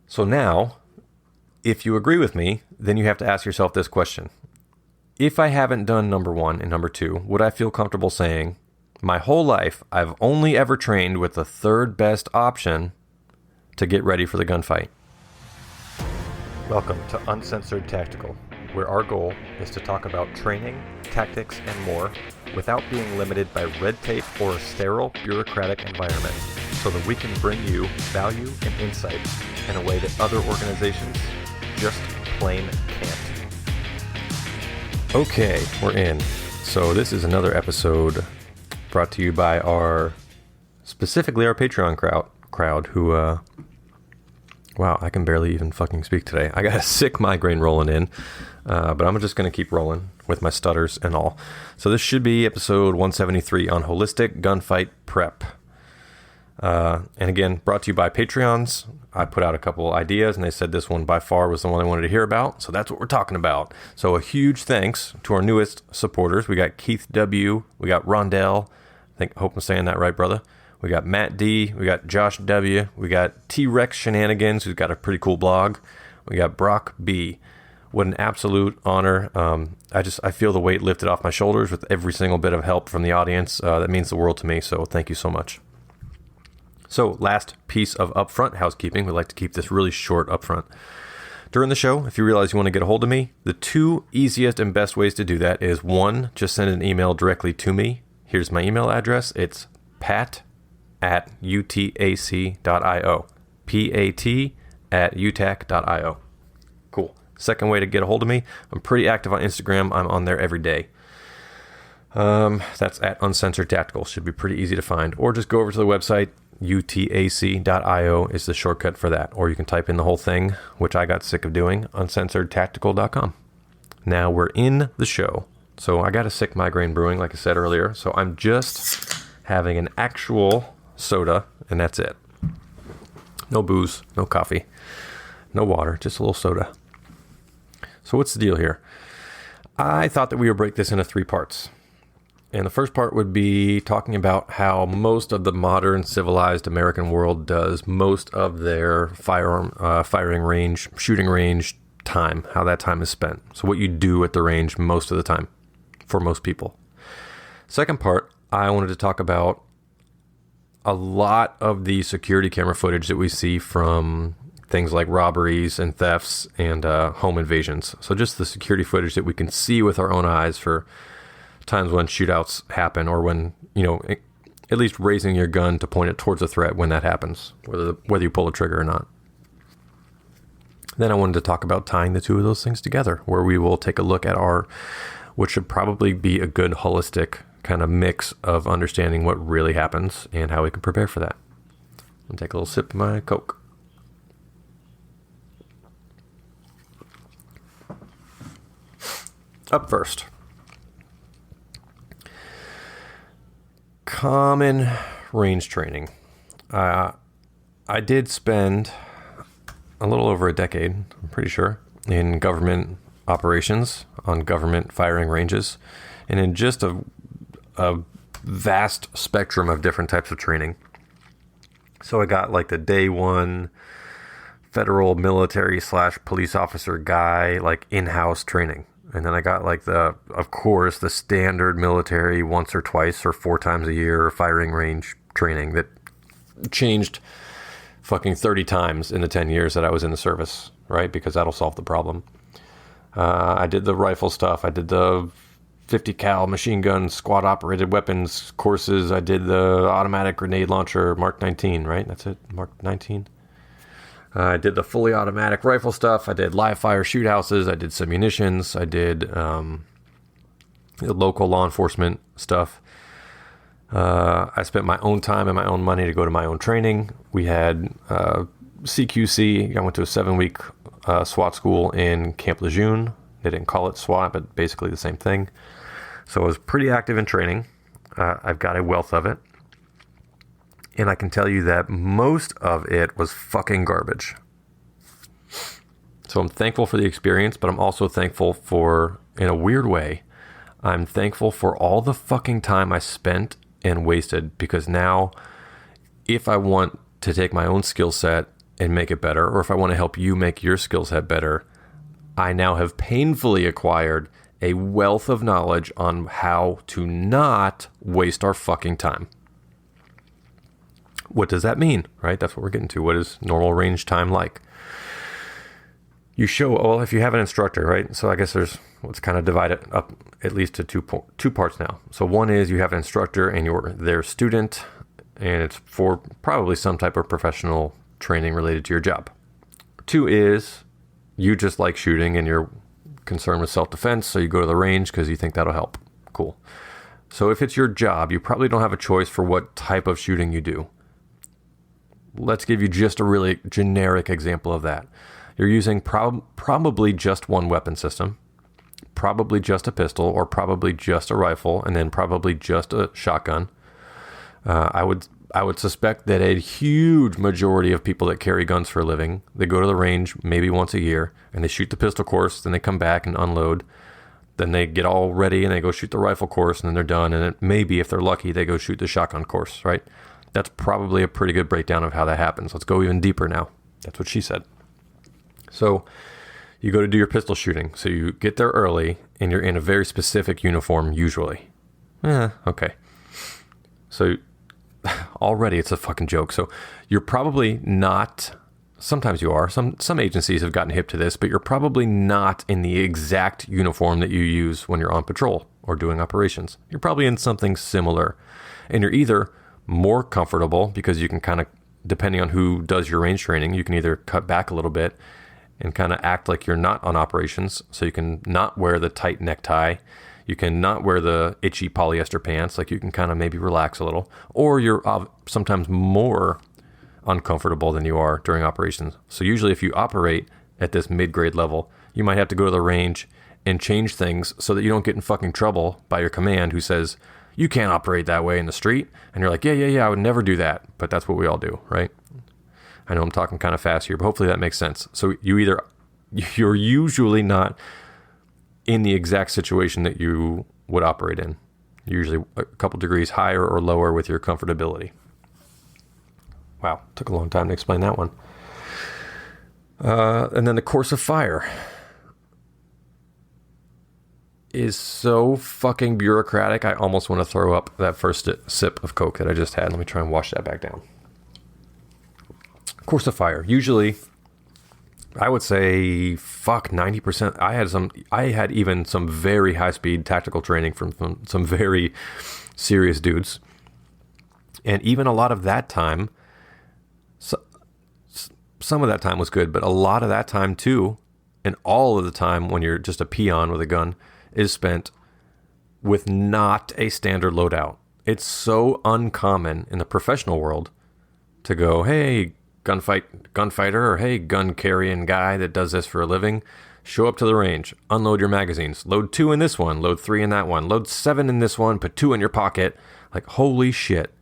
So now, if you agree with me, then you have to ask yourself this question. If I haven't done number 1 and number 2, would I feel comfortable saying, my whole life, I've only ever trained with the third best option to get ready for the gunfight? Welcome to Uncensored Tactical, where our goal is to talk about training, tactics, and more without being limited by red tape or a sterile, bureaucratic environment, so that we can bring you value and insight in a way that other organizations just plain can't. Okay, we're in. So this is another episode brought to you by specifically our Patreon crowd who, wow, I can barely even fucking speak today. I got a sick migraine rolling in, but I'm just going to keep rolling with my stutters and all. So this should be episode 173 on holistic gunfight prep. And again, brought to you by Patreons. I put out a couple ideas and they said this one by far was the one they wanted to hear about. So that's what we're talking about. So a huge thanks to our newest supporters. We got Keith W. We got Rondell. Hope I'm saying that right, brother. We got Matt D. We got Josh W. We got T-Rex Shenanigans, who's got a pretty cool blog. We got Brock B. What an absolute honor. I feel the weight lifted off my shoulders with every single bit of help from the audience. That means the world to me. So thank you so much. So last piece of upfront housekeeping. We like to keep this really short upfront. During the show, if you realize you want to get a hold of me, the two easiest and best ways to do that is 1, just send an email directly to me. Here's my email address. It's pat@utac.io. pat@utac.io. Cool. Second way to get a hold of me, I'm pretty active on Instagram. I'm on there every day. That's at Uncensored Tactical. Should be pretty easy to find. Or just go over to the website. utac.io is the shortcut for that. Or you can type in the whole thing, which I got sick of doing, uncensoredtactical.com. Now we're in the show. So I got a sick migraine brewing, like I said earlier. So I'm just having an actual soda, and that's it. No booze, no coffee, no water, just a little soda. So what's the deal here? I thought that we would break this into 3 parts. And the first part would be talking about how most of the modern civilized American world does most of their firing range, shooting range time, how that time is spent. So what you do at the range most of the time for most people. Second part, I wanted to talk about a lot of the security camera footage that we see from things like robberies and thefts and home invasions. So just the security footage that we can see with our own eyes for times when shootouts happen, or when, at least raising your gun to point it towards a threat when that happens, whether you pull the trigger or not. Then I wanted to talk about tying the two of those things together, where we will take a look at what should probably be a good holistic kind of mix of understanding what really happens and how we can prepare for that. I'll take a little sip of my Coke. Up first. Common range training. I did spend a little over a decade, I'm pretty sure, in government operations on government firing ranges, and in just a vast spectrum of different types of training. So I got like the day one federal military / police officer guy, like in-house training. And then I got like of course, the standard military once or twice or 4 times a year firing range training that changed fucking 30 times in the 10 years that I was in the service, right? Because that'll solve the problem. I did the rifle stuff. I did the 50 cal machine gun squad operated weapons courses. I did the automatic grenade launcher Mark 19, right? That's it, Mark 19. I did the fully automatic rifle stuff. I did live fire shoot houses. I did some munitions. I did the local law enforcement stuff. I spent my own time and my own money to go to my own training. We had CQC. I went to a 7-week SWAT school in Camp Lejeune. They didn't call it SWAT, but basically the same thing. So I was pretty active in training. I've got a wealth of it. And I can tell you that most of it was fucking garbage. So I'm thankful for the experience, but I'm also thankful for, in a weird way, I'm thankful for all the fucking time I spent and wasted, because now if I want to take my own skill set and make it better, or if I want to help you make your skill set better, I now have painfully acquired a wealth of knowledge on how to not waste our fucking time. What does that mean, right? That's what we're getting to. What is normal range time like? You show, well, if you have an instructor, right? So I guess let's kind of divide it up at least to two parts now. So one is you have an instructor and you're their student, and it's for probably some type of professional training related to your job. Two is you just like shooting and you're concerned with self-defense, so you go to the range because you think that'll help. Cool. So if it's your job, you probably don't have a choice for what type of shooting you do. Let's give you just a really generic example of that. You're using probably just one weapon system, probably just a pistol, or probably just a rifle, and then probably just a shotgun. I would suspect that a huge majority of people that carry guns for a living, they go to the range maybe once a year, and they shoot the pistol course, then they come back and unload, then they get all ready and they go shoot the rifle course, and then they're done, and maybe if they're lucky, they go shoot the shotgun course, right? That's probably a pretty good breakdown of how that happens. Let's go even deeper now. That's what she said. So you go to do your pistol shooting. So you get there early and you're in a very specific uniform usually. Okay. So already it's a fucking joke. So you're probably not, sometimes you are, some agencies have gotten hip to this, but you're probably not in the exact uniform that you use when you're on patrol or doing operations. You're probably in something similar, and you're either more comfortable because you can kind of, depending on who does your range training, you can either cut back a little bit and kind of act like you're not on operations. So you can not wear the tight necktie. You can not wear the itchy polyester pants. Like you can kind of maybe relax a little, or you're sometimes more uncomfortable than you are during operations. So usually if you operate at this mid-grade level, you might have to go to the range and change things so that you don't get in fucking trouble by your command who says, you can't operate that way in the street. And you're like, yeah, I would never do that. But that's what we all do, right? I know I'm talking kind of fast here, but hopefully that makes sense. So you're usually not in the exact situation that you would operate in. You're usually a couple degrees higher or lower with your comfortability. Wow, took a long time to explain that one. And then the course of fire is so fucking bureaucratic. I almost want to throw up that first sip of Coke that I just had. Let me try and wash that back down. Course of fire. Usually, I would say, 90%. I had even some very high-speed tactical training from some very serious dudes. And even a lot of that time, some of that time was good, but a lot of that time too, and all of the time when you're just a peon with a gun, is spent with not a standard loadout. It's so uncommon in the professional world to go, hey, gunfighter, or hey, gun carrying guy that does this for a living, show up to the range, unload your magazines, load 2 in this one, load 3 in that one, load 7 in this one, put 2 in your pocket. Like, holy shit.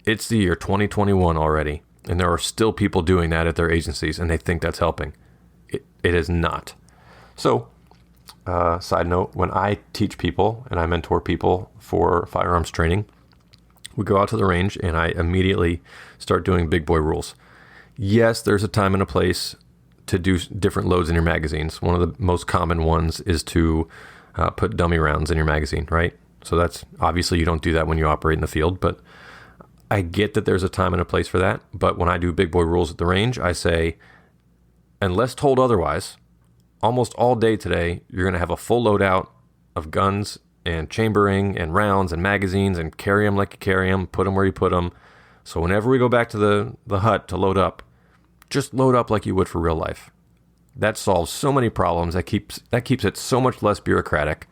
It's the year 2021 already, and there are still people doing that at their agencies, and they think that's helping. It is not. So, side note, when I teach people and I mentor people for firearms training, we go out to the range and I immediately start doing big boy rules. Yes, there's a time and a place to do different loads in your magazines. One of the most common ones is to put dummy rounds in your magazine, right? So that's obviously you don't do that when you operate in the field, but I get that there's a time and a place for that. But when I do big boy rules at the range, I say, unless told otherwise, almost all day today, you're going to have a full loadout of guns and chambering and rounds and magazines, and carry them like you carry them, put them where you put them. So whenever we go back to the hut to load up, just load up like you would for real life. That solves so many problems. That keeps it so much less bureaucratic.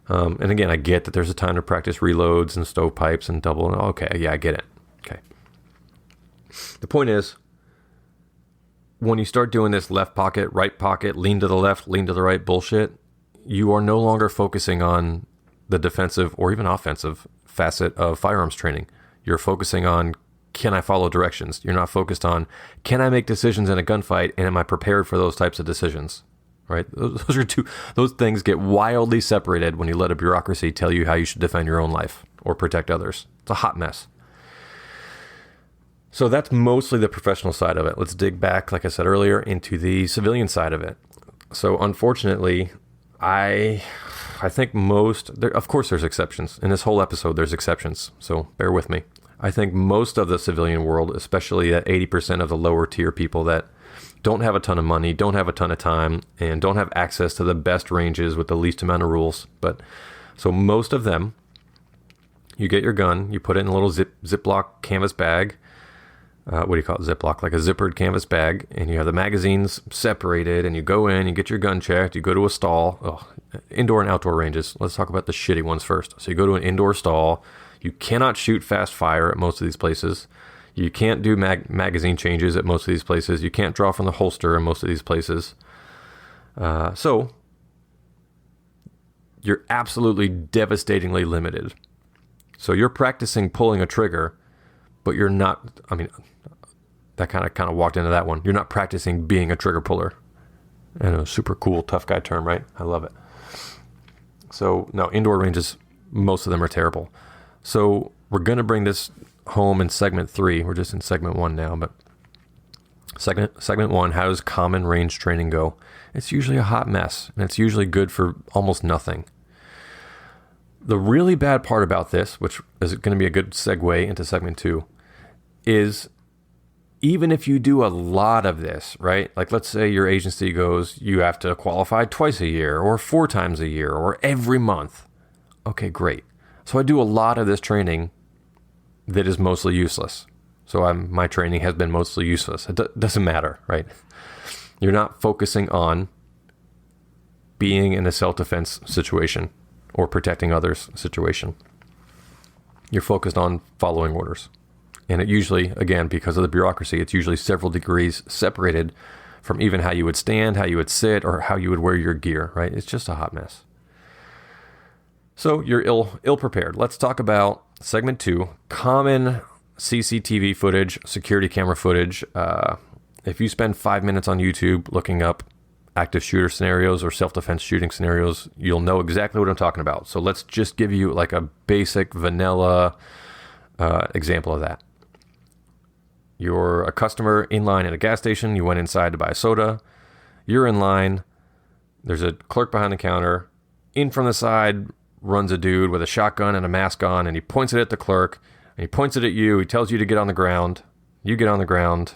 And again, I get that there's a time to practice reloads and stovepipes and double. Okay, yeah, I get it. Okay. The point is, when you start doing this left pocket, right pocket, lean to the left, lean to the right bullshit, you are no longer focusing on the defensive or even offensive facet of firearms training. You're focusing on, can I follow directions? You're not focused on, can I make decisions in a gunfight, and am I prepared for those types of decisions? Right? Those things get wildly separated when you let a bureaucracy tell you how you should defend your own life or protect others. It's a hot mess. So that's mostly the professional side of it. Let's dig back, like I said earlier, into the civilian side of it. So unfortunately, I think of course there's exceptions. In this whole episode, there's exceptions. So bear with me. I think most of the civilian world, especially that 80% of the lower tier people that don't have a ton of money, don't have a ton of time, and don't have access to the best ranges with the least amount of rules. So most of them, you get your gun, you put it in a little Ziploc canvas bag. What do you call it? Ziploc, like a zippered canvas bag, and you have the magazines separated, and you go in, you get your gun checked, you go to a stall. Indoor and outdoor ranges. Let's talk about the shitty ones first. So you go to an indoor stall. You cannot shoot fast fire at most of these places. You can't do magazine changes at most of these places. You can't draw from the holster in most of these places. So you're absolutely devastatingly limited. So you're practicing pulling a trigger, but you're not, that kind of walked into that one. You're not practicing being a trigger puller. And a super cool, tough guy term, right? I love it. So no, indoor ranges, most of them are terrible. So we're going to bring this home in segment 3. We're just in segment 1 now, but segment 1, how does common range training go? It's usually a hot mess, and it's usually good for almost nothing. The really bad part about this, which is going to be a good segue into segment 2, is even if you do a lot of this, right? Like let's say your agency goes, you have to qualify twice a year or 4 times a year or every month. Okay, great. So I do a lot of this training that is mostly useless. So my training has been mostly useless. It doesn't matter, right? You're not focusing on being in a self-defense situation or protecting others situation. You're focused on following orders. And it usually, again, because of the bureaucracy, it's usually several degrees separated from even how you would stand, how you would sit, or how you would wear your gear, right? It's just a hot mess. So you're ill prepared. Let's talk about segment 2, common CCTV footage, security camera footage. If you spend 5 minutes on YouTube looking up active shooter scenarios or self-defense shooting scenarios, you'll know exactly what I'm talking about. So let's just give you like a basic vanilla example of that. You're a customer in line at a gas station. You went inside to buy a soda. You're in line. There's a clerk behind the counter. In from the side runs a dude with a shotgun and a mask on, and he points it at the clerk, and he points it at you. He tells you to get on the ground. You get on the ground.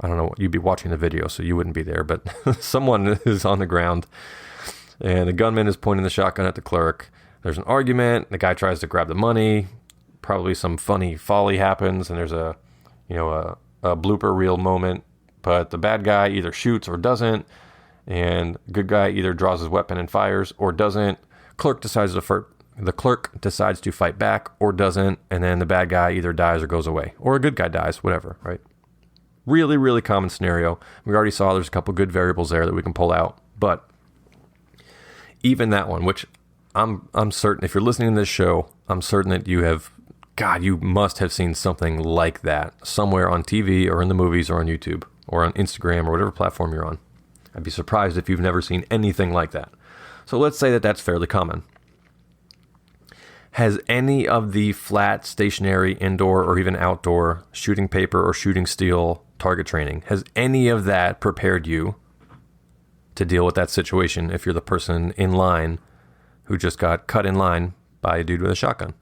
I don't know. You'd be watching the video, so you wouldn't be there, but someone is on the ground, and the gunman is pointing the shotgun at the clerk. There's an argument. The guy tries to grab the money. Probably some funny folly happens, and there's a blooper reel moment, but the bad guy either shoots or doesn't, and good guy either draws his weapon and fires or doesn't. The clerk decides to fight back or doesn't, and then the bad guy either dies or goes away, or a good guy dies, whatever, right? Really, really common scenario. We already saw there's a couple good variables there that we can pull out, but even that one, which I'm certain, if you're listening to this show, I'm certain that you must have seen something like that somewhere on TV or in the movies or on YouTube or on Instagram or whatever platform you're on. I'd be surprised if you've never seen anything like that. So let's say that that's fairly common. Has any of the flat, stationary, indoor, or even outdoor shooting paper or shooting steel target training, has any of that prepared you to deal with that situation if you're the person in line who just got cut in line by a dude with a shotgun?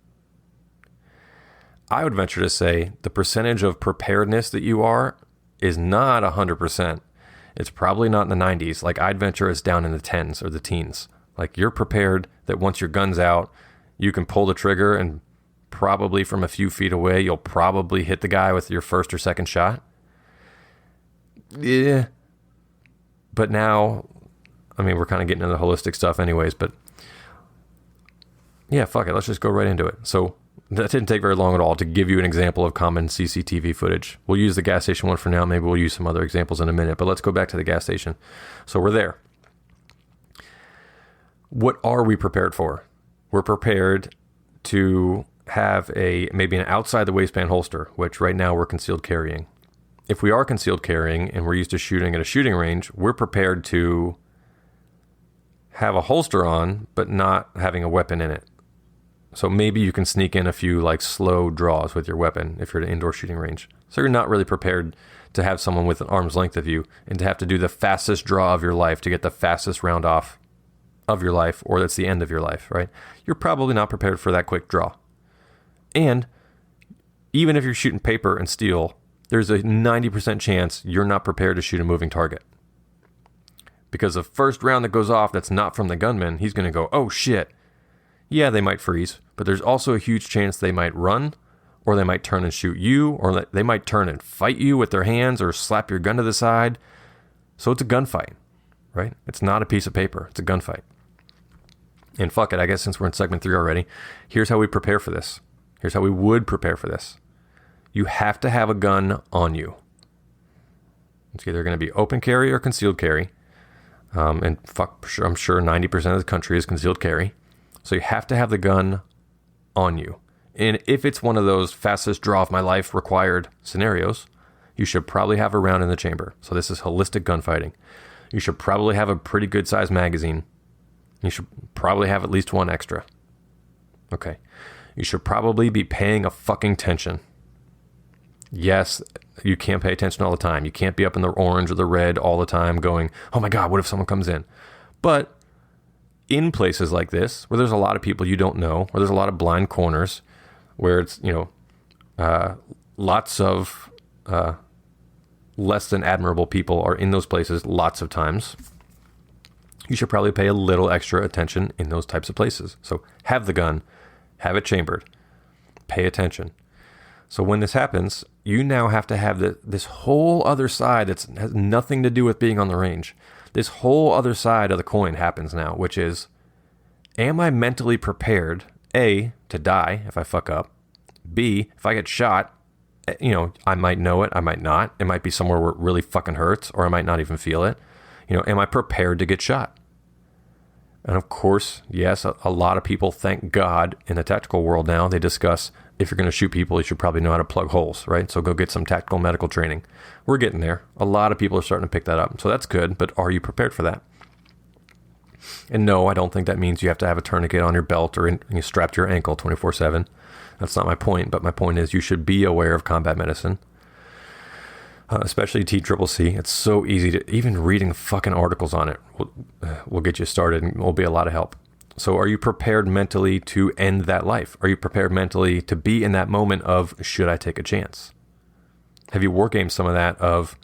I would venture to say the percentage of preparedness that you are is not 100%. It's probably not in the 90s. Like I'd venture it's down in the 10s or the teens. Like you're prepared that once your gun's out, you can pull the trigger and probably from a few feet away, you'll probably hit the guy with your first or second shot. Yeah. But now, we're kind of getting into the holistic stuff anyways, but yeah, fuck it. Let's just go right into it. So that didn't take very long at all to give you an example of common CCTV footage. We'll use the gas station one for now. Maybe we'll use some other examples in a minute, but let's go back to the gas station. So we're there. What are we prepared for? We're prepared to have maybe an outside the waistband holster, which right now we're concealed carrying. If we are concealed carrying and we're used to shooting at a shooting range, we're prepared to have a holster on, but not having a weapon in it. So maybe you can sneak in a few like slow draws with your weapon if you're at an indoor shooting range. So you're not really prepared to have someone with an arm's length of you and to have to do the fastest draw of your life to get the fastest round off of your life, or that's the end of your life, right? You're probably not prepared for that quick draw. And even if you're shooting paper and steel, there's a 90% chance you're not prepared to shoot a moving target. Because the first round that goes off that's not from the gunman, he's going to go, oh shit. Yeah, they might freeze, but there's also a huge chance they might run, or they might turn and shoot you, or they might turn and fight you with their hands or slap your gun to the side. So it's a gunfight, right? It's not a piece of paper. It's a gunfight. And fuck it, I guess since we're in segment 3 already, here's how we prepare for this. Here's how we would prepare for this. You have to have a gun on you. It's either going to be open carry or concealed carry. And I'm sure 90% of the country is concealed carry. So you have to have the gun on you. And if it's one of those fastest draw of my life required scenarios, you should probably have a round in the chamber. So this is holistic gunfighting. You should probably have a pretty good sized magazine. You should probably have at least one extra. Okay. You should probably be paying a fucking attention. Yes, you can't pay attention all the time. You can't be up in the orange or the red all the time going, oh my God, what if someone comes in? But in places like this, where there's a lot of people you don't know, where there's a lot of blind corners, where it's, lots of less than admirable people are in those places lots of times, you should probably pay a little extra attention in those types of places. So have the gun, have it chambered, pay attention. So when this happens, you now have to have this whole other side that has nothing to do with being on the range. This whole other side of the coin happens now, which is, am I mentally prepared, A, to die if I fuck up, B, if I get shot, I might know it, I might not. It might be somewhere where it really fucking hurts, or I might not even feel it. Am I prepared to get shot? And of course, yes, a lot of people, thank God, in the tactical world now, they discuss, if you're going to shoot people, you should probably know how to plug holes, right? So go get some tactical medical training. We're getting there. A lot of people are starting to pick that up. So that's good, but are you prepared for that? And no, I don't think that means you have to have a tourniquet on your belt or strapped to your ankle 24/7. That's not my point, but my point is you should be aware of combat medicine, especially TCCC. It's so easy to, even reading fucking articles on it will get you started and will be a lot of help. So are you prepared mentally to end that life? Are you prepared mentally to be in that moment of, should I take a chance? Have you wargamed some of that of,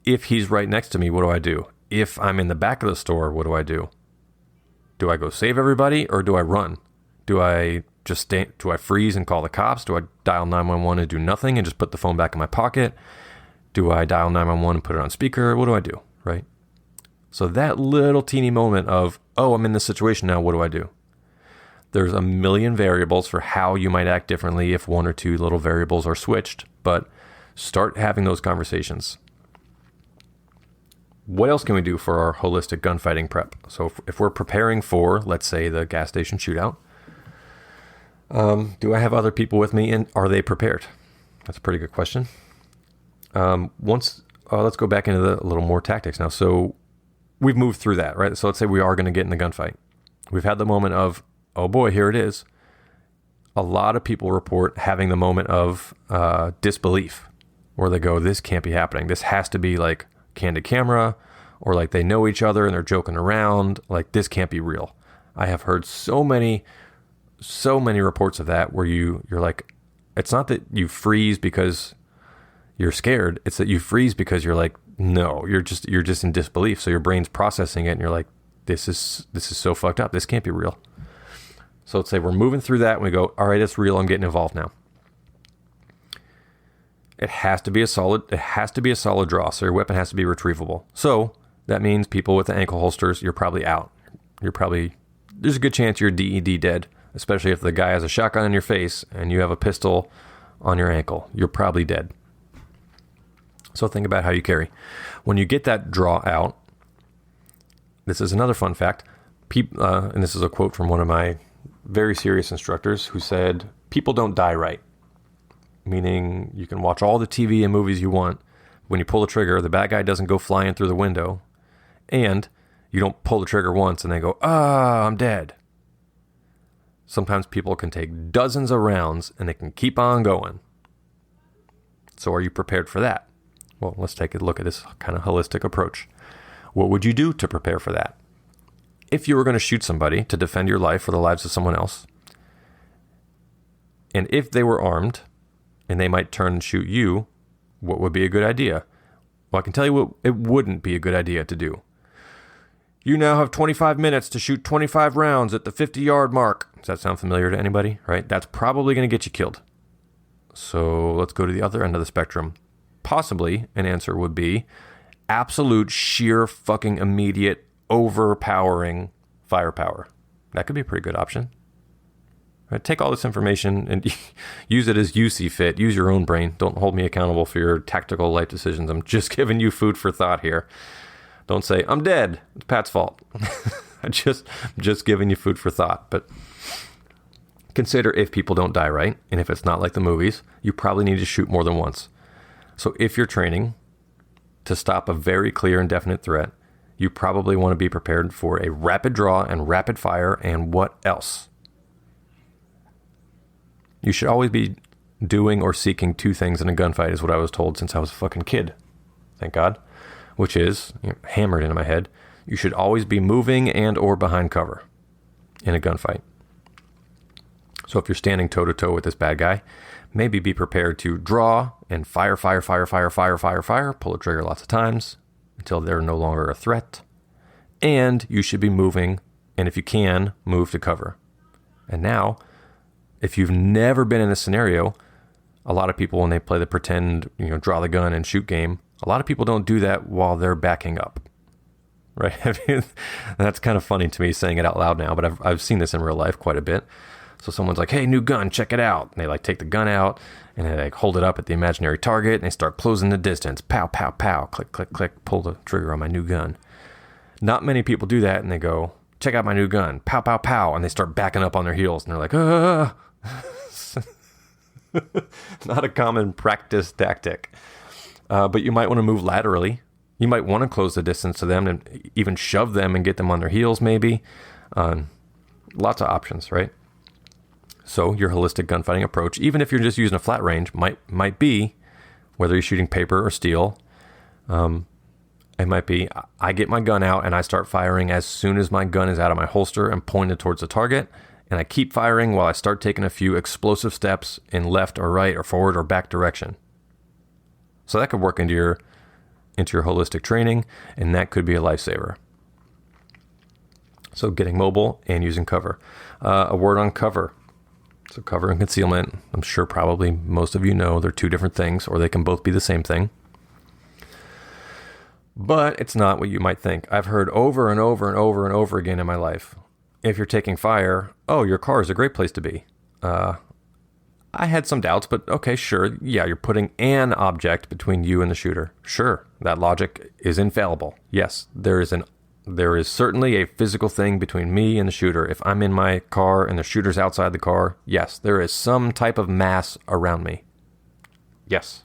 if he's right next to me, what do I do? If I'm in the back of the store, what do I do? Do I go save everybody or do I run? Do I just stay? Do I freeze and call the cops? Do I dial 911 and do nothing and just put the phone back in my pocket? Do I dial 911 and put it on speaker? What do I do, right? So that little teeny moment of, oh, I'm in this situation now, what do I do? There's a million variables for how you might act differently if one or two little variables are switched, but start having those conversations. What else can we do for our holistic gunfighting prep? So if we're preparing for, let's say, the gas station shootout, do I have other people with me and are they prepared? That's a pretty good question. Let's go back into a little more tactics now. So we've moved through that, right? So let's say we are going to get in the gunfight. We've had the moment of, oh boy, here it is. A lot of people report having the moment of disbelief where they go, this can't be happening. This has to be like candid camera, or like they know each other and they're joking around. Like, this can't be real. I have heard so many reports of that where you're like, it's not that you freeze because you're scared. It's that you freeze because you're like, no, you're just in disbelief. So your brain's processing it and you're like, this is so fucked up. This can't be real. So let's say we're moving through that and we go, all right, it's real. I'm getting involved now. It has to be a solid draw. So your weapon has to be retrievable. So that means people with the ankle holsters, you're probably out. There's a good chance you're DED dead, especially if the guy has a shotgun in your face and you have a pistol on your ankle. You're probably dead. So think about how you carry. When you get that draw out, this is another fun fact. And this is a quote from one of my very serious instructors who said, people don't die right. Meaning you can watch all the TV and movies you want. When you pull the trigger, the bad guy doesn't go flying through the window. And you don't pull the trigger once and they go, I'm dead. Sometimes people can take dozens of rounds and they can keep on going. So are you prepared for that? Well, let's take a look at this kind of holistic approach. What would you do to prepare for that? If you were going to shoot somebody to defend your life or the lives of someone else, and if they were armed and they might turn and shoot you, what would be a good idea? Well, I can tell you what it wouldn't be a good idea to do. You now have 25 minutes to shoot 25 rounds at the 50-yard mark. Does that sound familiar to anybody? Right? That's probably going to get you killed. So let's go to the other end of the spectrum. Possibly an answer would be absolute sheer fucking immediate overpowering firepower. That could be a pretty good option. Right? Take all this information and use it as you see fit. Use your own brain. Don't hold me accountable for your tactical life decisions. I'm just giving you food for thought here. Don't say, I'm dead. It's Pat's fault. I'm just giving you food for thought. But consider if people don't die, right? And if it's not like the movies, you probably need to shoot more than once. So if you're training to stop a very clear and definite threat, you probably want to be prepared for a rapid draw and rapid fire and what else? You should always be doing or seeking two things in a gunfight is what I was told since I was a fucking kid. Thank God. Which is, hammered into my head, you should always be moving and or behind cover in a gunfight. So if you're standing toe-to-toe with this bad guy, maybe be prepared to draw and fire, pull the trigger lots of times until they're no longer a threat. And you should be moving, and if you can, move to cover. And now, if you've never been in this scenario, a lot of people, when they play the pretend, draw the gun and shoot game, a lot of people don't do that while they're backing up, right? I mean, that's kind of funny to me saying it out loud now, but I've seen this in real life quite a bit. So someone's like, hey, new gun, check it out. And they take the gun out and they hold it up at the imaginary target and they start closing the distance. Pow, pow, pow, click, click, click, pull the trigger on my new gun. Not many people do that and they go, check out my new gun, pow, pow, pow. And they start backing up on their heels and they're like, Not a common practice tactic. But you might want to move laterally. You might want to close the distance to them and even shove them and get them on their heels maybe. Lots of options, right? So your holistic gunfighting approach, even if you're just using a flat range, might be, whether you're shooting paper or steel, it might be, I get my gun out and I start firing as soon as my gun is out of my holster and pointed towards the target. And I keep firing while I start taking a few explosive steps in left or right or forward or back direction. So that could work into your holistic training, and that could be a lifesaver. So getting mobile and using cover. A word on cover. So cover and concealment, I'm sure probably most of you know they're two different things, or they can both be the same thing. But it's not what you might think. I've heard over and over and over and over again in my life, if you're taking fire, oh, your car is a great place to be. I had some doubts, but okay, sure. Yeah, you're putting an object between you and the shooter. Sure, that logic is infallible. Yes, there is certainly a physical thing between me and the shooter. If I'm in my car and the shooter's outside the car, yes, there is some type of mass around me. Yes.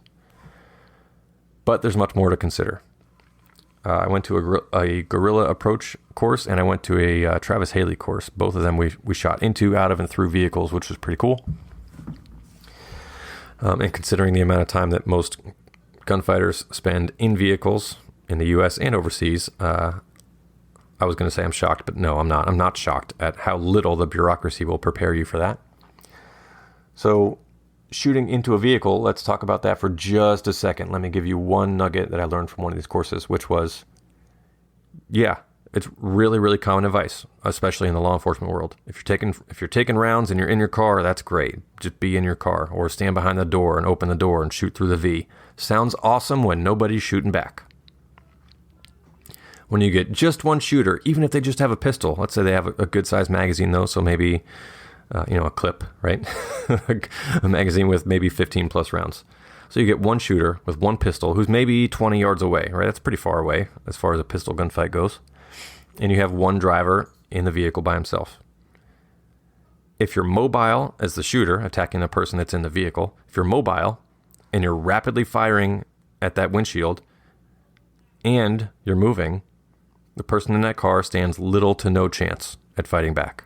But there's much more to consider. I went to a guerrilla approach course, and I went to a Travis Haley course. Both of them we shot into, out of, and through vehicles, which was pretty cool. And considering the amount of time that most gunfighters spend in vehicles in the U.S. and overseas, I was going to say I'm shocked, but no, I'm not. I'm not shocked at how little the bureaucracy will prepare you for that. So shooting into a vehicle, let's talk about that for just a second. Let me give you one nugget that I learned from one of these courses, which was, yeah, it's really, really common advice, especially in the law enforcement world. If you're taking rounds and you're in your car, that's great. Just be in your car or stand behind the door and open the door and shoot through the V. Sounds awesome when nobody's shooting back. When you get just one shooter, even if they just have a pistol, let's say they have a good sized magazine though, so maybe, a clip, right? A magazine with maybe 15 plus rounds. So you get one shooter with one pistol who's maybe 20 yards away, right? That's pretty far away as far as a pistol gunfight goes. And you have one driver in the vehicle by himself. If you're mobile as the shooter attacking the person that's in the vehicle, if you're mobile and you're rapidly firing at that windshield and you're moving, the person in that car stands little to no chance at fighting back.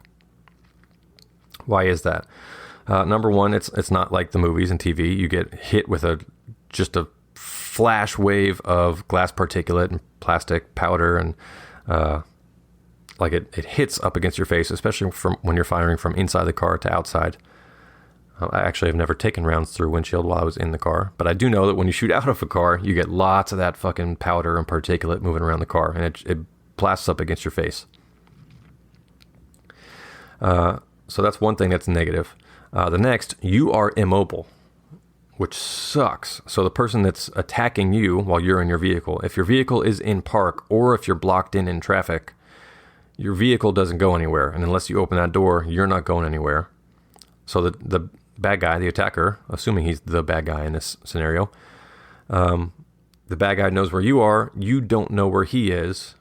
Why is that? Number one, it's not like the movies and TV. You get hit with a just a flash wave of glass particulate and plastic powder, and like it hits up against your face, especially from when you're firing from inside the car to outside. I actually have never taken rounds through windshield while I was in the car, but I do know that when you shoot out of a car, you get lots of that fucking powder and particulate moving around the car, and it blasts up against your face. So that's one thing that's negative. The next, you are immobile, which sucks. So the person that's attacking you while you're in your vehicle, if your vehicle is in park or if you're blocked in traffic, your vehicle doesn't go anywhere. And unless you open that door, you're not going anywhere. So the bad guy, the attacker, assuming he's the bad guy in this scenario, the bad guy knows where you are. You don't know where he is.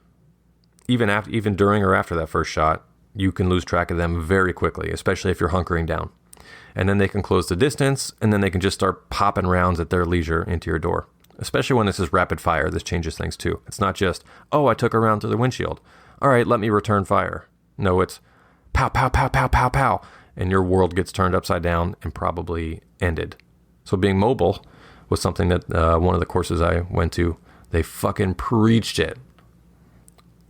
Even during or after that first shot, you can lose track of them very quickly, especially if you're hunkering down. And then they can close the distance, and then they can just start popping rounds at their leisure into your door. Especially when this is rapid fire, this changes things too. It's not just, oh, I took a round through the windshield. All right, let me return fire. No, it's pow, pow, pow, pow, pow, pow. And your world gets turned upside down and probably ended. So being mobile was something that one of the courses I went to, they fucking preached it.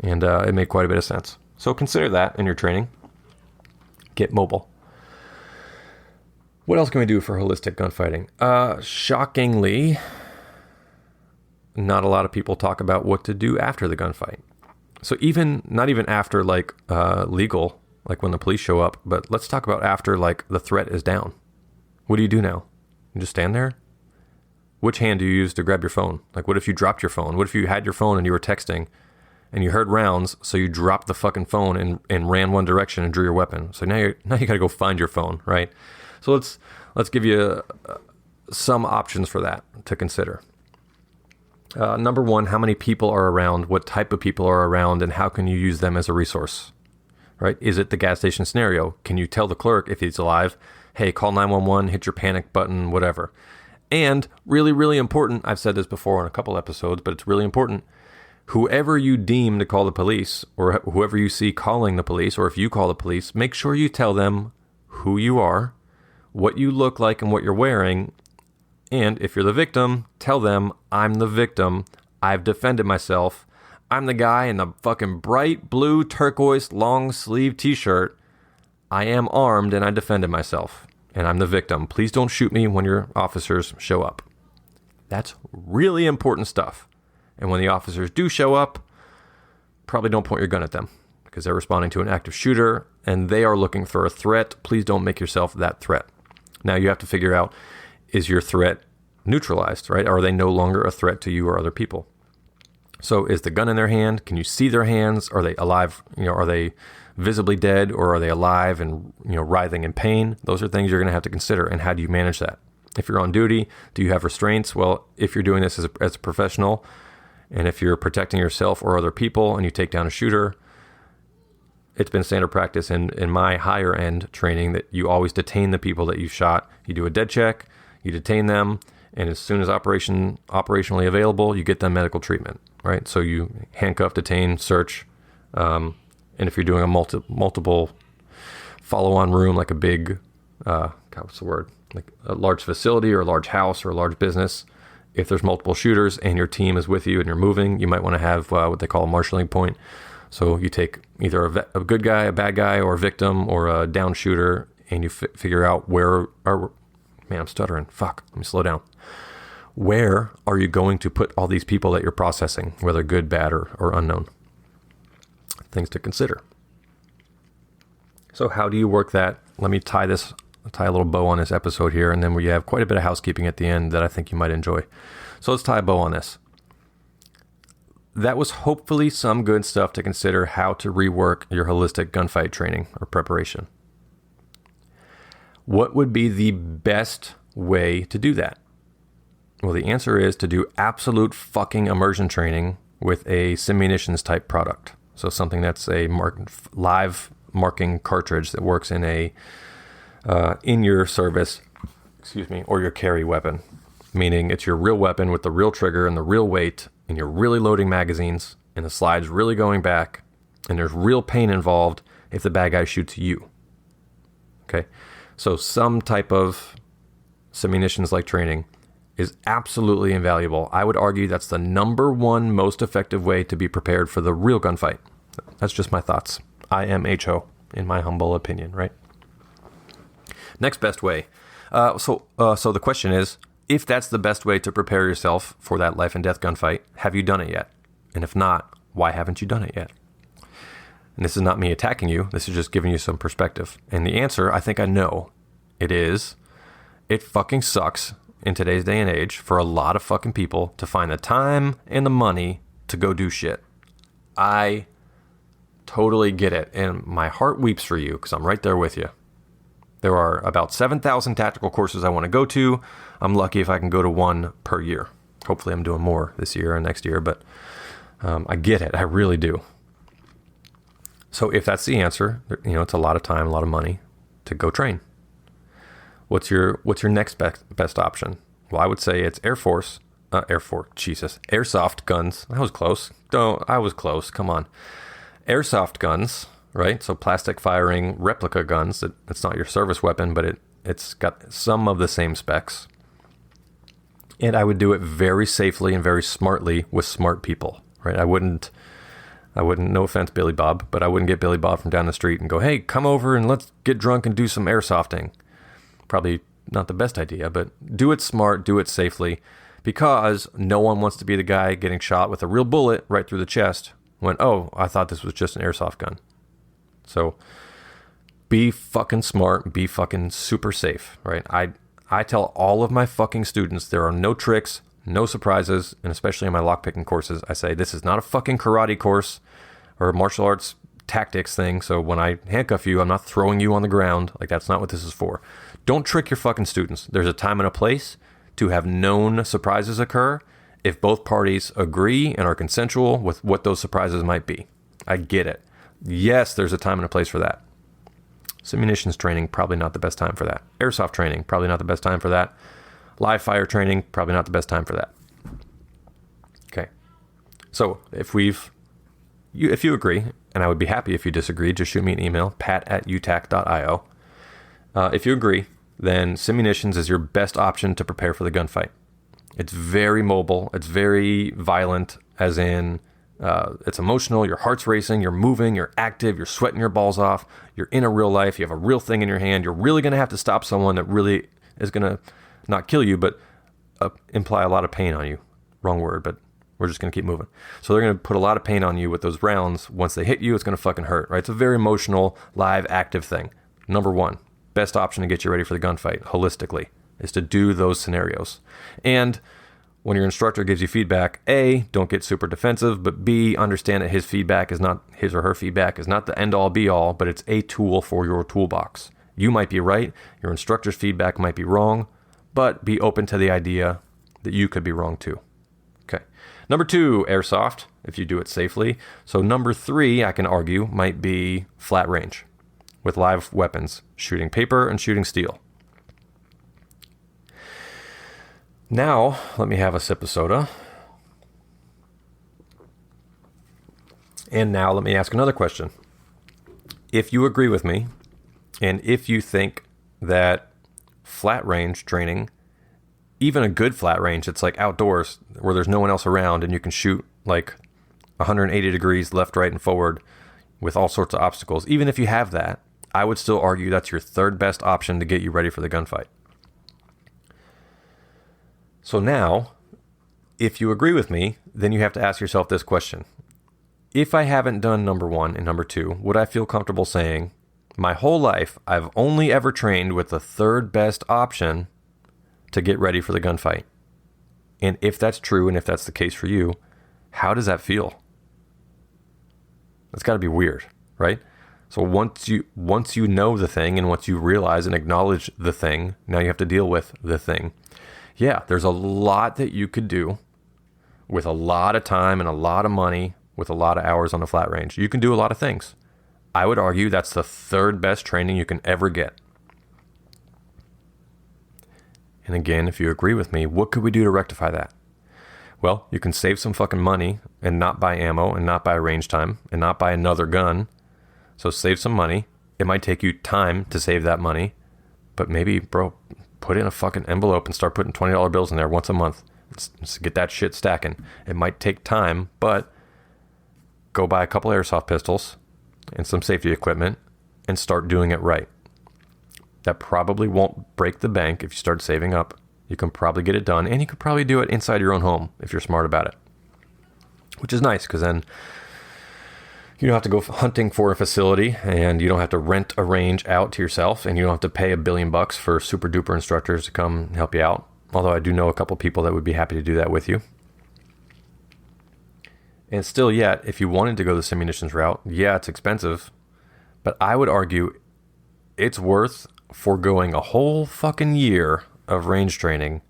And it made quite a bit of sense. So consider that in your training. Get mobile. What else can we do for holistic gunfighting? Shockingly, not a lot of people talk about what to do after the gunfight. So not even after like legal, like when the police show up, but let's talk about after like the threat is down. What do you do now? You just stand there? Which hand do you use to grab your phone? Like what if you dropped your phone? What if you had your phone and you were texting and you heard rounds, so you dropped the fucking phone and ran one direction and drew your weapon? So now you got to go find your phone, right? So let's give you some options for that to consider. Number one, how many people are around? What type of people are around, and how can you use them as a resource? Right? Is it the gas station scenario? Can you tell the clerk if he's alive, hey, call 911, hit your panic button, whatever. And really, really important, I've said this before in a couple episodes, but it's really important. Whoever you deem to call the police, or whoever you see calling the police, or if you call the police, make sure you tell them who you are, what you look like, and what you're wearing. And if you're the victim, tell them, I'm the victim. I've defended myself. I'm the guy in the fucking bright blue turquoise long sleeve t-shirt. I am armed and I defended myself. And I'm the victim. Please don't shoot me when your officers show up. That's really important stuff. And when the officers do show up, probably don't point your gun at them because they're responding to an active shooter and they are looking for a threat. Please don't make yourself that threat. Now you have to figure out, is your threat neutralized, right? Are they no longer a threat to you or other people? So is the gun in their hand? Can you see their hands? Are they alive? Are they visibly dead, or are they alive and, writhing in pain? Those are things you're going to have to consider. And how do you manage that? If you're on duty, do you have restraints? Well, if you're doing this as a professional, and if you're protecting yourself or other people and you take down a shooter, it's been standard practice in my higher end training that you always detain the people that you shot. You do a dead check, you detain them, and as soon as operationally available, you get them medical treatment, right? So you handcuff, detain, search, and if you're doing a multiple follow-on room, like a big, what's the word? Like a large facility or a large house or a large business, if there's multiple shooters and your team is with you and you're moving, you might want to have what they call a marshalling point. So you take either a good guy, a bad guy, or a victim, or a down shooter, and you figure out where are... Man, I'm stuttering. Fuck. Let me slow down. Where are you going to put all these people that you're processing, whether good, bad, or unknown? Things to consider. So how do you work that? Let me tie a little bow on this episode here, and then we have quite a bit of housekeeping at the end that I think you might enjoy. So let's tie a bow on this. That was hopefully some good stuff to consider how to rework your holistic gunfight training or preparation. What would be the best way to do that? Well, the answer is to do absolute fucking immersion training with a simunitions type product. So something that's a live marking cartridge that works in your service, or your carry weapon. Meaning it's your real weapon with the real trigger and the real weight, and you're really loading magazines, and the slide's really going back, and there's real pain involved if the bad guy shoots you. Okay? So some type of simunitions like training is absolutely invaluable. I would argue that's the number one most effective way to be prepared for the real gunfight. That's just my thoughts. IMHO, in my humble opinion, right? Next best way. So the question is, if that's the best way to prepare yourself for that life and death gunfight, have you done it yet? And if not, why haven't you done it yet? And this is not me attacking you. This is just giving you some perspective. And the answer, I think I know. It fucking sucks in today's day and age for a lot of fucking people to find the time and the money to go do shit. I totally get it. And my heart weeps for you because I'm right there with you. There are about 7,000 tactical courses I want to go to. I'm lucky if I can go to one per year. Hopefully I'm doing more this year and next year, but I get it. I really do. So if that's the answer, it's a lot of time, a lot of money to go train. What's your next best option? Well, I would say it's Airsoft guns. I was close. Come on. Airsoft guns, right? So plastic firing replica guns. It's not your service weapon, but it's got some of the same specs. And I would do it very safely and very smartly with smart people, right? I wouldn't, no offense, Billy Bob, but I wouldn't get Billy Bob from down the street and go, hey, come over and let's get drunk and do some airsofting. Probably not the best idea, but do it smart, do it safely, because no one wants to be the guy getting shot with a real bullet right through the chest when, oh, I thought this was just an airsoft gun. So be fucking smart, be fucking super safe, right? I tell all of my fucking students there are no tricks, no surprises, and especially in my lockpicking courses, I say this is not a fucking karate course or a martial arts tactics thing. So when I handcuff you, I'm not throwing you on the ground. Like, that's not what this is for. Don't trick your fucking students. There's a time and a place to have known surprises occur if both parties agree and are consensual with what those surprises might be. I get it. Yes, there's a time and a place for that. Munitions training, probably not the best time for that. Airsoft training, probably not the best time for that. Live fire training, probably not the best time for that. Okay. So if you agree, and I would be happy if you disagree, just shoot me an email, pat@utac.io. If you agree, then Munitions is your best option to prepare for the gunfight. It's very mobile. It's very violent, as in it's emotional. Your heart's racing. You're moving. You're active. You're sweating your balls off. You're in a real life. You have a real thing in your hand. You're really going to have to stop someone that really is going to not kill you, but imply a lot of pain on you. Wrong word, but we're just going to keep moving. So they're going to put a lot of pain on you with those rounds. Once they hit you, it's going to fucking hurt, right? It's a very emotional, live, active thing. Number one, best option to get you ready for the gunfight holistically is to do those scenarios. And when your instructor gives you feedback, A, don't get super defensive, but B, understand that his or her feedback is not the end all be all, but it's a tool for your toolbox. You might be right. Your instructor's feedback might be wrong, but be open to the idea that you could be wrong too. Okay. Number 2, airsoft, if you do it safely. So number 3, I can argue, might be flat range with live weapons, shooting paper and shooting steel. Now, let me have a sip of soda. And now let me ask another question. If you agree with me, and if you think that flat range training, even a good flat range, it's like outdoors where there's no one else around and you can shoot like 180 degrees left, right, and forward with all sorts of obstacles. Even if you have that, I would still argue that's your third best option to get you ready for the gunfight. So now, if you agree with me, then you have to ask yourself this question. If I haven't done number 1 and number 2, would I feel comfortable saying, my whole life, I've only ever trained with the third best option to get ready for the gunfight? And if that's true, and if that's the case for you, how does that feel? That's got to be weird, right? So once you know the thing, and once you realize and acknowledge the thing, now you have to deal with the thing. Yeah, there's a lot that you could do with a lot of time and a lot of money, with a lot of hours on the flat range. You can do a lot of things. I would argue that's the third best training you can ever get. And again, if you agree with me, what could we do to rectify that? Well, you can save some fucking money and not buy ammo and not buy range time and not buy another gun. So save some money. It might take you time to save that money, but maybe, bro, put in a fucking envelope and start putting $20 bills in there once a month. Let's get that shit stacking. It might take time, but go buy a couple airsoft pistols and some safety equipment and start doing it right. That probably won't break the bank if you start saving up. You can probably get it done, and you can probably do it inside your own home if you're smart about it, which is nice because then you don't have to go hunting for a facility, and you don't have to rent a range out to yourself, and you don't have to pay $1 billion for super duper instructors to come help you out. Although I do know a couple people that would be happy to do that with you. And still yet, if you wanted to go the simunitions route, yeah, it's expensive, but I would argue it's worth foregoing a whole fucking year of range training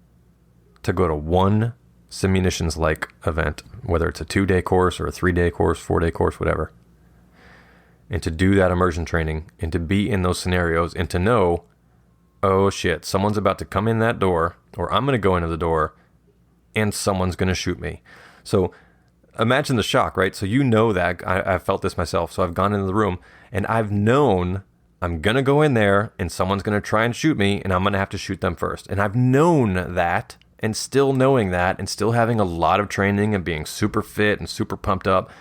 to go to one simunitions like event, whether it's a 2-day course or a 3-day course, 4-day course, whatever. And to do that immersion training and to be in those scenarios and to know, oh shit, someone's about to come in that door, or I'm going to go into the door and someone's going to shoot me. So imagine the shock, right? So you know that. I've felt this myself. So I've gone into the room and I've known I'm going to go in there and someone's going to try and shoot me and I'm going to have to shoot them first. And I've known that, and still knowing that, and still having a lot of training and being super fit and super pumped up,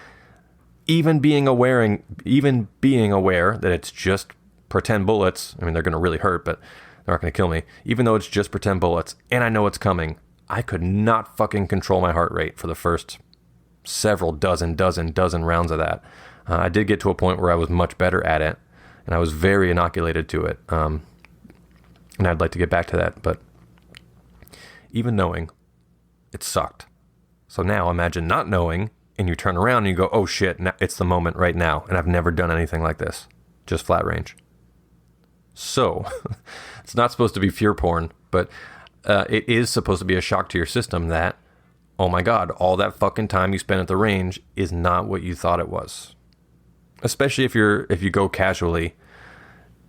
even being aware that it's just pretend bullets. I mean, they're going to really hurt, but they're not going to kill me. Even though it's just pretend bullets and I know it's coming, I could not fucking control my heart rate for the first several dozen rounds of that. I did get to a point where I was much better at it, and I was very inoculated to it. And I'd like to get back to that, but even knowing, it sucked. So now imagine not knowing, and you turn around and you go, oh shit, now it's the moment right now, and I've never done anything like this, just flat range. So it's not supposed to be fear porn, but it is supposed to be a shock to your system that, oh my God, all that fucking time you spent at the range is not what you thought it was. Especially if you go casually.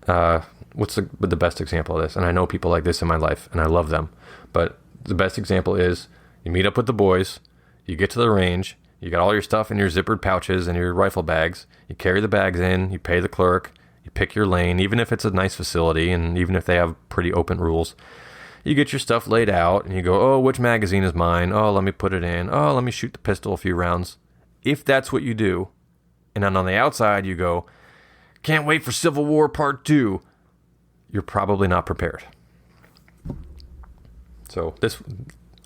What's the best example of this? And I know people like this in my life, and I love them. But the best example is you meet up with the boys, you get to the range, you got all your stuff in your zippered pouches and your rifle bags, you carry the bags in, you pay the clerk, you pick your lane, even if it's a nice facility and even if they have pretty open rules. You get your stuff laid out and you go, oh, which magazine is mine? Oh, let me put it in. Oh, let me shoot the pistol a few rounds. If that's what you do, and then on the outside you go, can't wait for Civil War Part 2, you're probably not prepared. So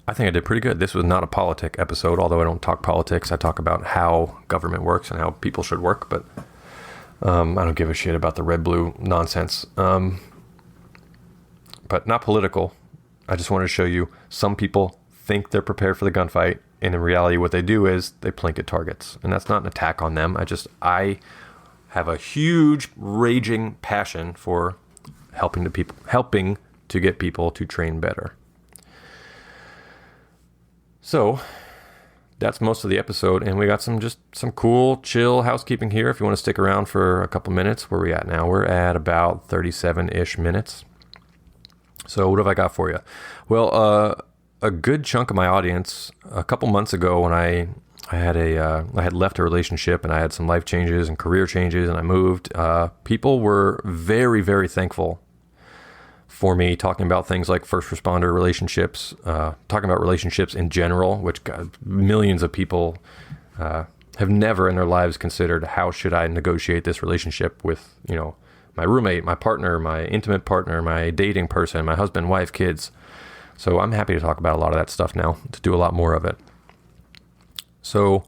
I think I did pretty good. This was not a politic episode, although I don't talk politics. I talk about how government works and how people should work, but I don't give a shit about the red-blue nonsense. But not political. I just wanted to show you some people think they're prepared for the gunfight, and in reality what they do is they plink at targets. And that's not an attack on them. I have a huge raging passion for helping to get people to train better. So that's most of the episode, and we got some cool, chill housekeeping here. If you want to stick around for a couple minutes, where are we at now? We're at about 37-ish minutes. So what have I got for you? Well, a good chunk of my audience, a couple months ago when I had left a relationship and I had some life changes and career changes and I moved, people were very, very thankful for me talking about things like first responder relationships, talking about relationships in general, which millions of people have never in their lives considered, how should I negotiate this relationship with, my roommate, my partner, my intimate partner, my dating person, my husband, wife, kids. So I'm happy to talk about a lot of that stuff now, to do a lot more of it. So,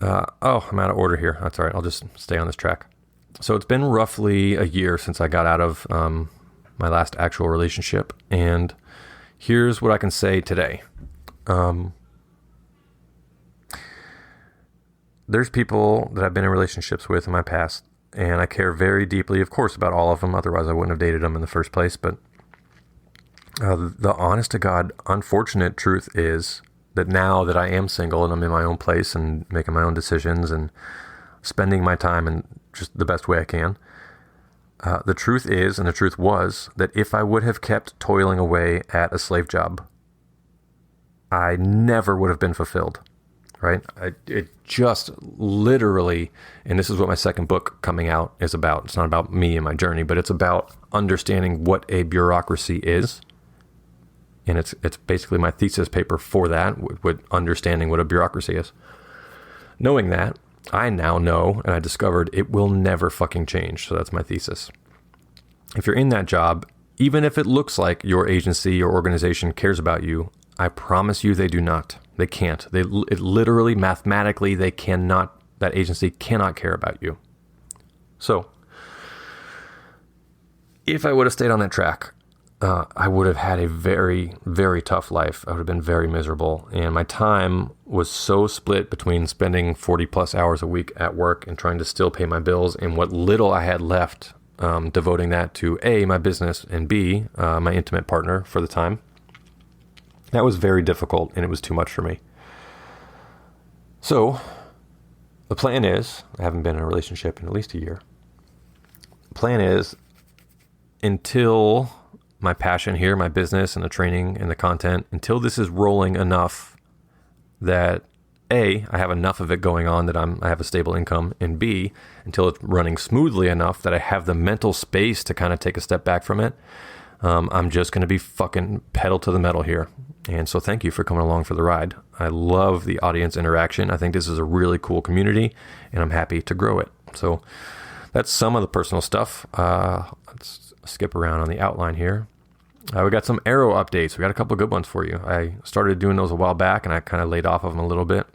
I'm out of order here. That's all right. I'll just stay on this track. So it's been roughly a year since I got out of my last actual relationship. And here's what I can say today. There's people that I've been in relationships with in my past, and I care very deeply, of course, about all of them. Otherwise, I wouldn't have dated them in the first place. But the honest to God, unfortunate truth is that now that I am single and I'm in my own place and making my own decisions and spending my time in just the best way I can, the truth is, and the truth was, that if I would have kept toiling away at a slave job, I never would have been fulfilled. right? It just literally, and this is what my second book coming out is about. It's not about me and my journey, but it's about understanding what a bureaucracy is. And it's basically my thesis paper for that, with understanding what a bureaucracy is. Knowing that, I now know, and I discovered it will never fucking change. So that's my thesis. If you're in that job, even if it looks like your agency or organization cares about you, I promise you they do not. They can't. It literally, mathematically, they cannot, that agency cannot care about you. So, if I would have stayed on that track, I would have had a very, very tough life. I would have been very miserable. And my time was so split between spending 40 plus hours a week at work and trying to still pay my bills, and what little I had left, devoting that to A, my business, and B, my intimate partner for the time. That was very difficult, and it was too much for me. So, the plan is, I haven't been in a relationship in at least a year. The plan is, until my passion here, my business and the training and the content, until this is rolling enough that A, I have enough of it going on that I have a stable income, and B, until it's running smoothly enough that I have the mental space to kind of take a step back from it, I'm just going to be fucking pedal to the metal here. And so thank you for coming along for the ride. I love the audience interaction. I think this is a really cool community, and I'm happy to grow it. So that's some of the personal stuff. Let's skip around on the outline here. We got some Aero updates. We got a couple of good ones for you. I started doing those a while back, and I kind of laid off of them a little bit.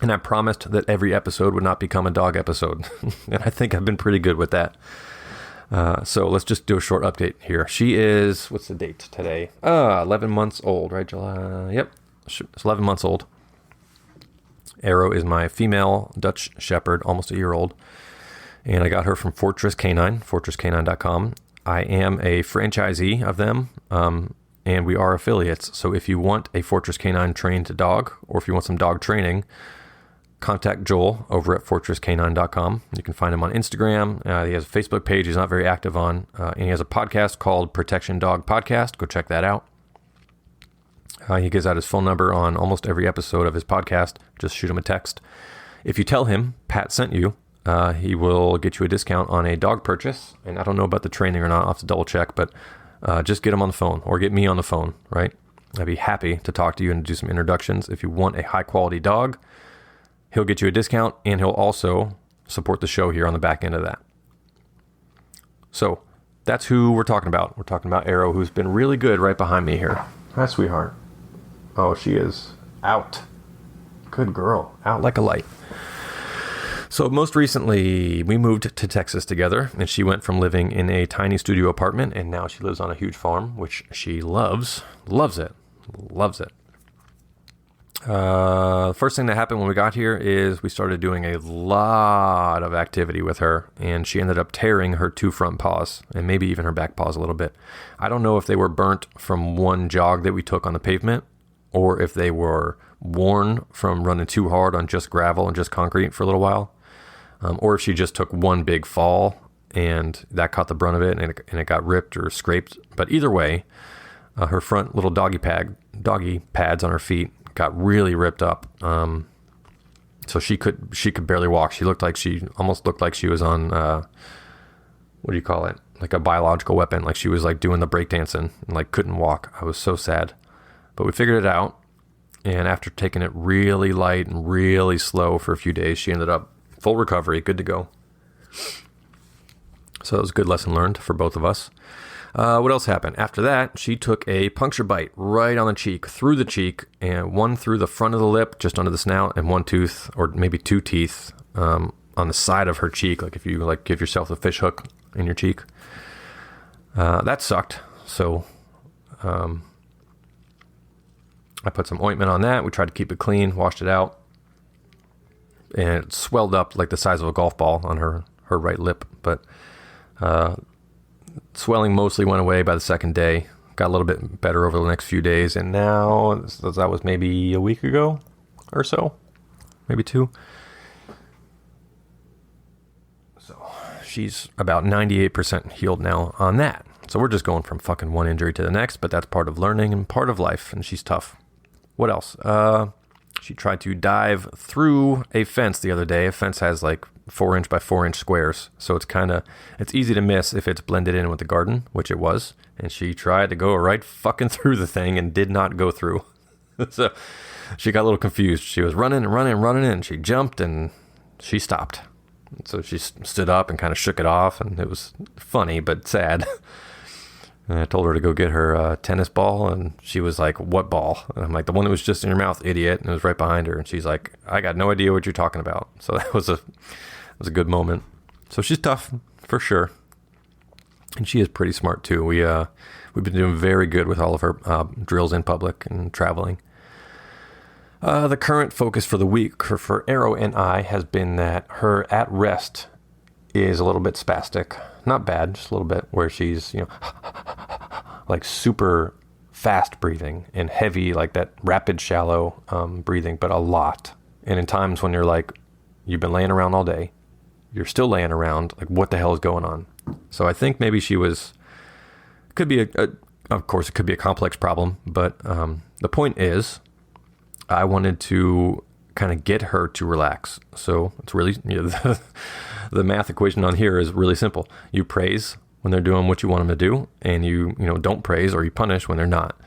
And I promised that every episode would not become a dog episode. And I think I've been pretty good with that. So let's just do a short update here. She is, what's the date today? 11 months old, right? July. Yep. It's 11 months old. Aero is my female Dutch Shepherd, almost a year old. And I got her from Fortress Canine, fortresscanine.com. I am a franchisee of them, and we are affiliates. So if you want a Fortress Canine trained dog, or if you want some dog training, contact Joel over at fortresscanine.com. You can find him on Instagram. He has a Facebook page he's not very active on, and he has a podcast called Protection Dog Podcast. Go check that out. He gives out his phone number on almost every episode of his podcast. Just shoot him a text. If you tell him Pat sent you, he will get you a discount on a dog purchase. And I don't know about the training or not. I'll have to double check, but just get him on the phone or get me on the phone, right? I'd be happy to talk to you and do some introductions. If you want a high quality dog, he'll get you a discount, and he'll also support the show here on the back end of that. So that's who we're talking about. We're talking about Aero, who's been really good right behind me here. Hi, sweetheart. Oh, she is out. Good girl. Out like a light. So most recently, we moved to Texas together, and she went from living in a tiny studio apartment, and now she lives on a huge farm, which she loves. Loves it. The first thing that happened when we got here is we started doing a lot of activity with her, and she ended up tearing her 2 front paws and maybe even her back paws a little bit. I don't know if they were burnt from one jog that we took on the pavement, or if they were worn from running too hard on just gravel and just concrete for a little while, or if she just took one big fall and that caught the brunt of it and it got ripped or scraped. But either way, her front little doggy pads on her feet got really ripped up. So she could barely walk. She almost looked like she was on, what do you call it? Like a biological weapon. Like she was like doing the breakdancing and like couldn't walk. I was so sad, but we figured it out. And after taking it really light and really slow for a few days, she ended up full recovery, good to go. So it was a good lesson learned for both of us. What else happened? After that, she took a puncture bite right on the cheek, through the cheek, and one through the front of the lip, just under the snout, and one tooth, or maybe 2 teeth, on the side of her cheek, like if you like give yourself a fish hook in your cheek. That sucked. So I put some ointment on that. We tried to keep it clean, washed it out, and it swelled up like the size of a golf ball on her right lip, but swelling mostly went away by the second day. Got a little bit better over the next few days, and now that was maybe a week ago or so, maybe 2. So she's about 98% healed now on that. So we're just going from fucking one injury to the next, but that's part of learning and part of life, and she's tough. What else? She tried to dive through a fence the other day. A fence has like 4-inch by 4-inch squares. So it's easy to miss if it's blended in with the garden, which it was. And she tried to go right fucking through the thing and did not go through. So she got a little confused. She was running and she jumped and she stopped. So she stood up and kind of shook it off, and it was funny but sad. And I told her to go get her tennis ball, and she was like, "What ball?" And I'm like, "The one that was just in your mouth, idiot." And it was right behind her, and she's like, "I got no idea what you're talking about." So that was a good moment. So she's tough for sure, and she is pretty smart too. We've been doing very good with all of her drills in public and traveling. The current focus for the week for Arrow and I has been that her at rest is a little bit spastic. Not bad, just a little bit, where she's, like super fast breathing and heavy, like that rapid, shallow breathing, but a lot. And in times when you're like, you've been laying around all day, you're still laying around, like what the hell is going on? So I think maybe could be of course, it could be a complex problem, but the point is, I wanted to kind of get her to relax. So it's really, the math equation on here is really simple. You praise when they're doing what you want them to do, and you don't praise or you punish when they're not.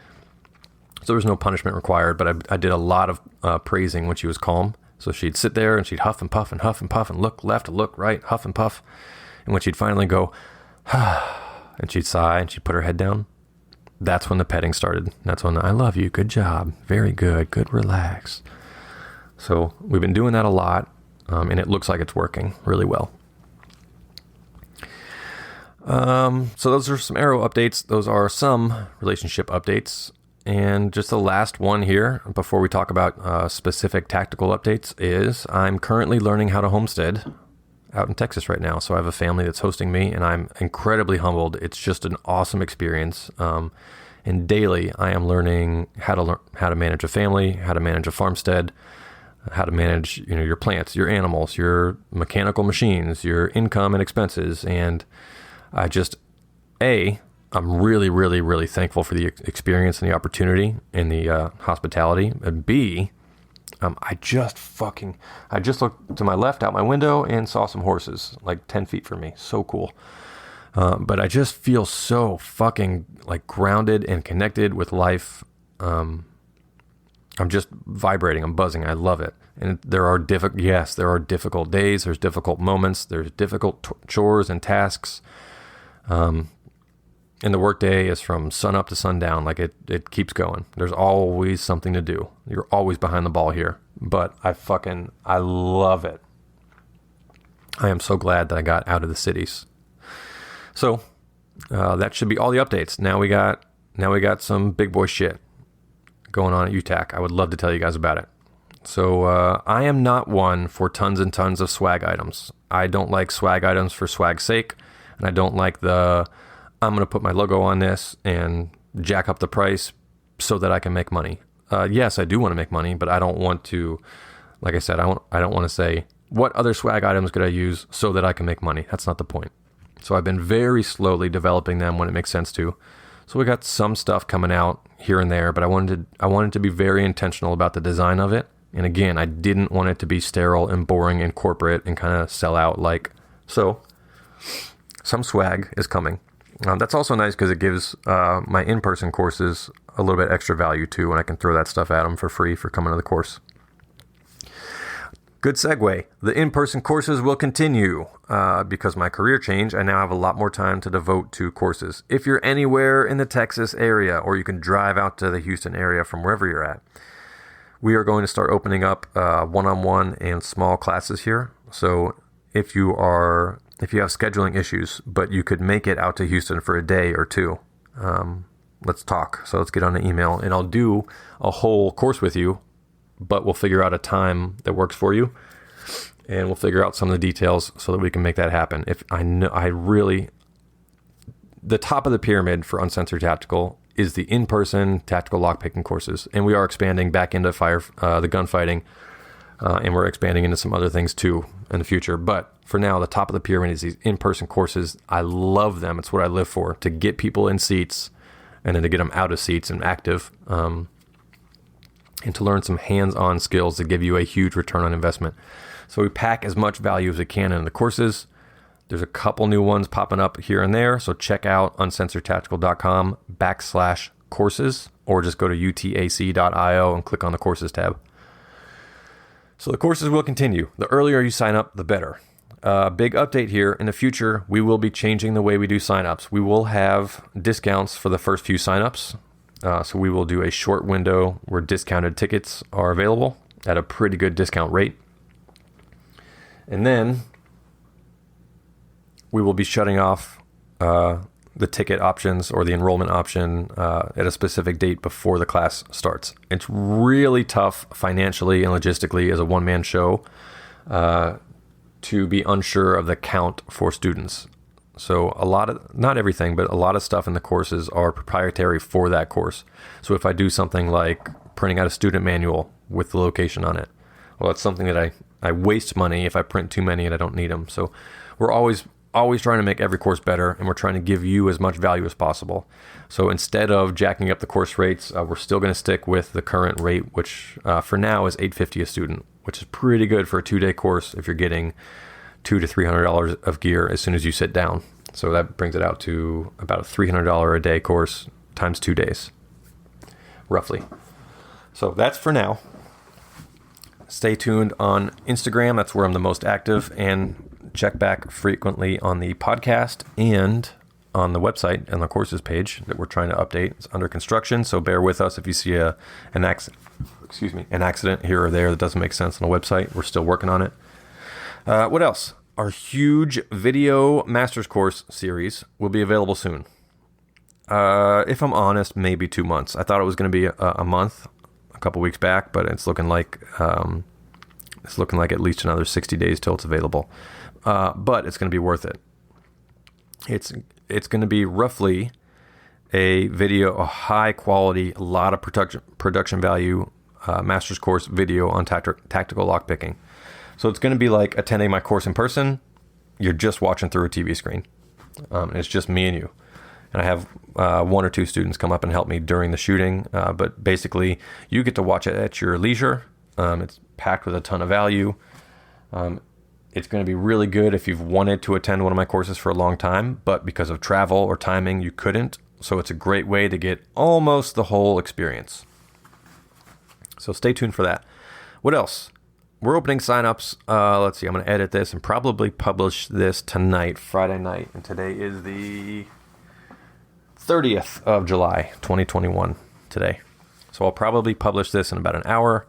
So there's no punishment required, but I did a lot of praising when she was calm. So she'd sit there and she'd huff and puff and huff and puff and look left, look right, huff and puff. And when she'd finally go, and she'd sigh and she'd put her head down, that's when the petting started. That's when I love you, good job, very good, relax. So we've been doing that a lot, and it looks like it's working really well. So those are some Arrow updates. Those are some relationship updates. And just the last one here before we talk about specific tactical updates is I'm currently learning how to homestead out in Texas right now. So I have a family that's hosting me, and I'm incredibly humbled. It's just an awesome experience. And daily I am learning how to manage a family, how to manage a farmstead, how to manage, your plants, your animals, your mechanical machines, your income and expenses. And I'm really, really, really thankful for the experience and the opportunity and the hospitality. And B, I just looked to my left out my window and saw some horses like 10 feet from me. So cool. But I just feel so fucking like grounded and connected with life. I'm just vibrating. I'm buzzing. I love it. And there are difficult days. There's difficult moments. There's difficult chores and tasks. And the workday is from sun up to sundown. Like it keeps going. There's always something to do. You're always behind the ball here. But I love it. I am so glad that I got out of the cities. So that should be all the updates. Now we got some big boy shit going on at UTAC. I would love to tell you guys about it. So I am not one for tons and tons of swag items. I don't like swag items for swag's sake, and I don't like I'm going to put my logo on this and jack up the price so that I can make money. Yes, I do want to make money, but I don't want to, like I said, I don't want to say, what other swag items could I use so that I can make money? That's not the point. So I've been very slowly developing them when it makes sense to. So we got some stuff coming out here and there, but I wanted to be very intentional about the design of it. And again, I didn't want it to be sterile and boring and corporate and kind of sell out like. So some swag is coming. That's also nice because it gives my in-person courses a little bit extra value too, and I can throw that stuff at them for free for coming to the course. Good segue. The in-person courses will continue because my career changed. I now have a lot more time to devote to courses. If you're anywhere in the Texas area, or you can drive out to the Houston area from wherever you're at, we are going to start opening up one-on-one and small classes here. So if you have scheduling issues, but you could make it out to Houston for a day or two, let's talk. So let's get on an email, and I'll do a whole course with you, but we'll figure out a time that works for you, and we'll figure out some of the details so that we can make that happen. If the top of the pyramid for Uncensored Tactical is the in-person tactical lockpicking courses, and we are expanding back into the gunfighting, and we're expanding into some other things too in the future. But for now, the top of the pyramid is these in-person courses. I love them. It's what I live for, to get people in seats and then to get them out of seats and active. and to learn some hands-on skills that give you a huge return on investment. So we pack as much value as we can in the courses. There's a couple new ones popping up here and there. So check out uncensoredtactical.com/courses, or just go to utac.io and click on the courses tab. So the courses will continue. The earlier you sign up, the better. Big update here. In the future, we will be changing the way we do signups. We will have discounts for the first few signups. So we will do a short window where discounted tickets are available at a pretty good discount rate. And then we will be shutting off the ticket options or the enrollment option at a specific date before the class starts. It's really tough financially and logistically as a one-man show to be unsure of the count for students. So a lot of, not everything, but a lot of stuff in the courses are proprietary for that course. So if I do something like printing out a student manual with the location on it, well, it's something that I waste money if I print too many and I don't need them. So we're always trying to make every course better, and we're trying to give you as much value as possible. So instead of jacking up the course rates, we're still going to stick with the current rate, which for now is $850 a student, which is pretty good for a 2-day course if you're getting $200 to $300 of gear as soon as you sit down. So that brings it out to about a $300 a day course times 2 days, roughly. So that's for now. Stay tuned on Instagram. That's where I'm the most active, and check back frequently on the podcast and on the website and the courses page that we're trying to update. It's under construction, so bear with us if you see an accident here or there that doesn't make sense on the website. We're still working on it. What else? Our huge video master's course series will be available soon. If I'm honest, maybe 2 months. I thought it was going to be a month a couple weeks back, but it's looking like at least another 60 days till it's available. But it's going to be worth it. It's going to be roughly a high quality, a lot of production value master's course video on tactical lockpicking. So it's going to be like attending my course in person. You're just watching through a TV screen. And it's just me and you. And I have 1 or 2 students come up and help me during the shooting. But basically, you get to watch it at your leisure. It's packed with a ton of value. It's going to be really good if you've wanted to attend one of my courses for a long time, but because of travel or timing, you couldn't. So it's a great way to get almost the whole experience. So stay tuned for that. What else? We're opening signups. Let's see. I'm going to edit this and probably publish this tonight, Friday night. And today is the 30th of July, 2021 today. So I'll probably publish this in about an hour.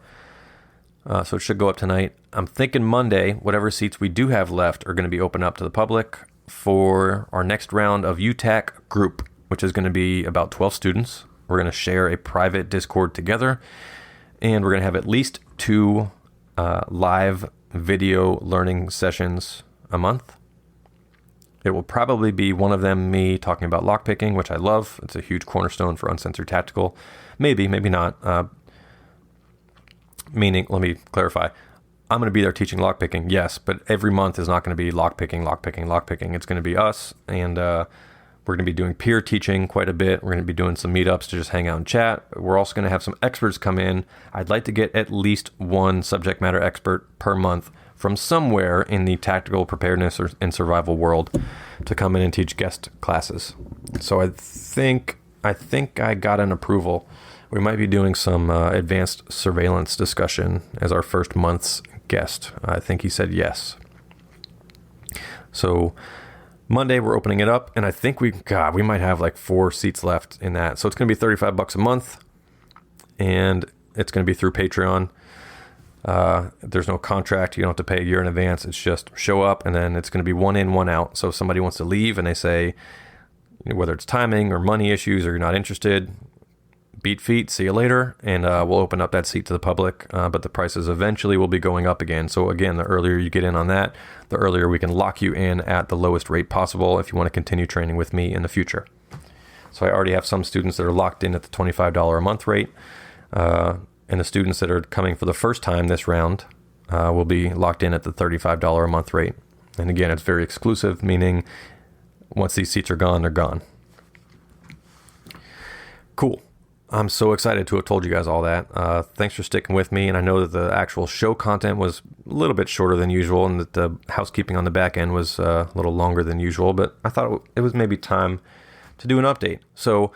So it should go up tonight. I'm thinking Monday, whatever seats we do have left are going to be open up to the public for our next round of UTAC group, which is going to be about 12 students. We're going to share a private Discord together, and we're going to have at least 2 live video learning sessions a month. It will probably be one of them me talking about lockpicking, which I love. It's a huge cornerstone for Uncensored Tactical. Maybe not. Meaning, let me clarify. I'm going to be there teaching lockpicking, yes, but every month is not going to be lockpicking. It's going to be us, and we're going to be doing peer teaching quite a bit. We're going to be doing some meetups to just hang out and chat. We're also going to have some experts come in. I'd like to get at least 1 subject matter expert per month from somewhere in the tactical preparedness and survival world to come in and teach guest classes. So I think I got an approval. We might be doing some advanced surveillance discussion as our first month's guest. I think he said yes. So Monday we're opening it up, and I think we might have like 4 seats left in that. So it's going to be $35 a month, and it's going to be through Patreon. There's no contract. You don't have to pay a year in advance. It's just show up, and then it's going to be 1 in, 1 out. So if somebody wants to leave and they say, whether it's timing or money issues or you're not interested, beat feet, see you later, and we'll open up that seat to the public, but the prices eventually will be going up again. So again, the earlier you get in on that, the earlier we can lock you in at the lowest rate possible if you want to continue training with me in the future. So I already have some students that are locked in at the $25 a month rate, and the students that are coming for the first time this round will be locked in at the $35 a month rate. And again, it's very exclusive, meaning once these seats are gone, they're gone. Cool. I'm so excited to have told you guys all that. Thanks for sticking with me. And I know that the actual show content was a little bit shorter than usual and that the housekeeping on the back end was a little longer than usual, but I thought it was maybe time to do an update. So,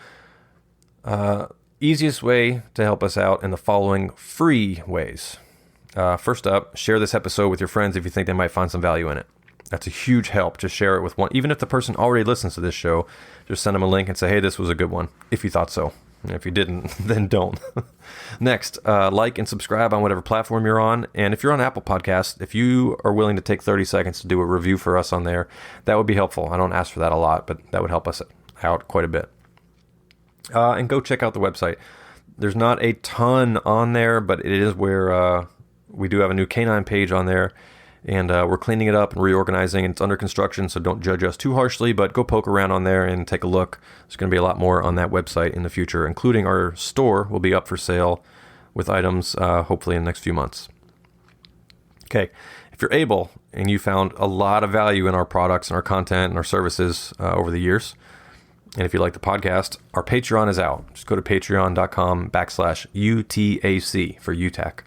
easiest way to help us out in the following free ways. First up, share this episode with your friends if you think they might find some value in it. That's a huge help. Just share it with one. Even if the person already listens to this show, just send them a link and say, hey, this was a good one, if you thought so. And if you didn't, then don't. Next, like and subscribe on whatever platform you're on. And if you're on Apple Podcasts, if you are willing to take 30 seconds to do a review for us on there, that would be helpful. I don't ask for that a lot, but that would help us out quite a bit. And go check out the website. There's not a ton on there, but it is where we do have a new canine page on there. And we're cleaning it up and reorganizing. It's under construction, so don't judge us too harshly, but go poke around on there and take a look. There's going to be a lot more on that website in the future, including our store will be up for sale with items hopefully in the next few months. Okay, if you're able and you found a lot of value in our products and our content and our services over the years, and if you like the podcast, our Patreon is out. Just go to patreon.com/UTAC for UTAC.